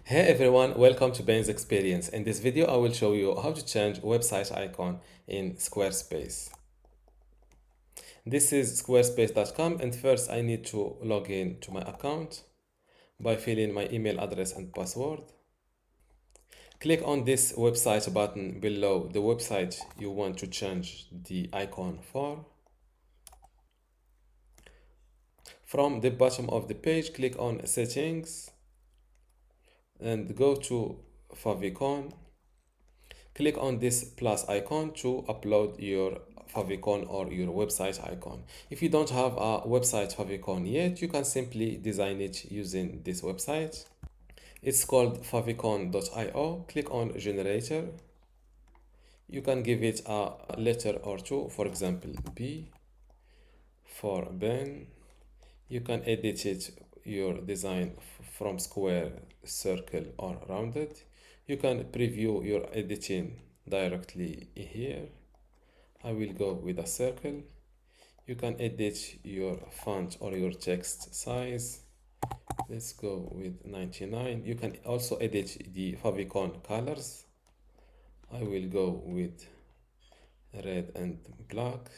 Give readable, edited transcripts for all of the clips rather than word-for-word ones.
Hey everyone, welcome to Ben's Experience. In this video, I will show you how to change website icon in Squarespace. This is squarespace.com, and first I need to log in to my account by filling my email address and password. Click on this website button below the website you want to change the icon for. From the bottom of the page, click on Settings and go to favicon. Click on this plus icon to upload your favicon or your website icon. If you don't have a website favicon yet, you can simply design it using this website. It's called favicon.io. Click on generator. You can give it a letter or two, for example, B for Ben. You can edit it, your design from square, circle, or rounded. You can preview your editing directly here. I will go with a circle. You can edit your font or your text size. Let's go with 99. You can also edit the favicon colors. I will go with red and black.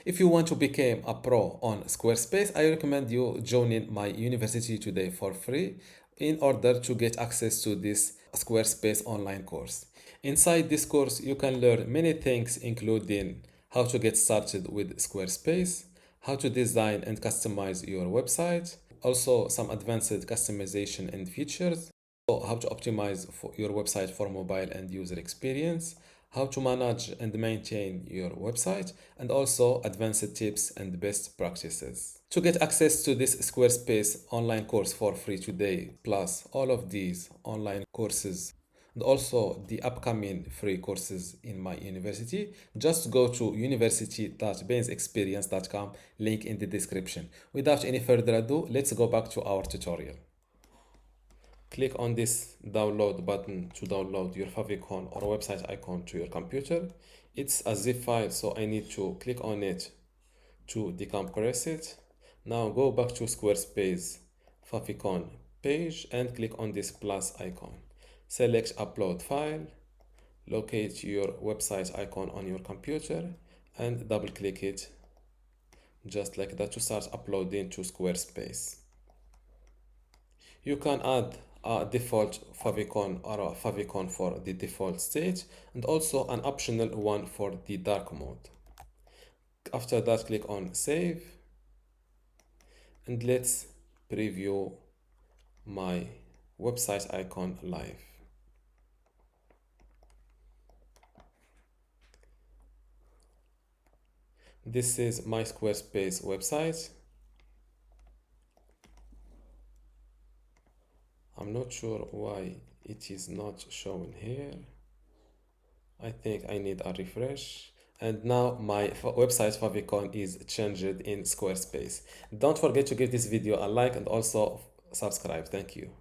If you want to become a pro on Squarespace, I recommend you joining my university today for free in order to get access to this Squarespace online course. Inside this course, you can learn many things, including how to get started with Squarespace, how to design and customize your website, also some advanced customization and features, how to optimize for your website for mobile and user experience, how to manage and maintain your website, and also advanced tips and best practices. To get access to this Squarespace online course for free today, plus all of these online courses and also the upcoming free courses in my university, just go to university.bensexperience.com, link in the description. Without any further ado, let's go back to our tutorial. Click on this download button to download your favicon or website icon to your computer. It's a zip file, so I need to click on it to decompress it. Now go back to Squarespace favicon page and click on this plus icon. Select upload file, locate your website icon on your computer and double click it just like that to start uploading to Squarespace. You can add a default favicon or a favicon for the default state and also an optional one for the dark mode. After that, click on save and let's preview my website icon live. This is my Squarespace website. I'm not sure why it is not shown here. I think I need a refresh. And now my website favicon is changed in Squarespace. Don't forget to give this video a like and also subscribe. Thank you.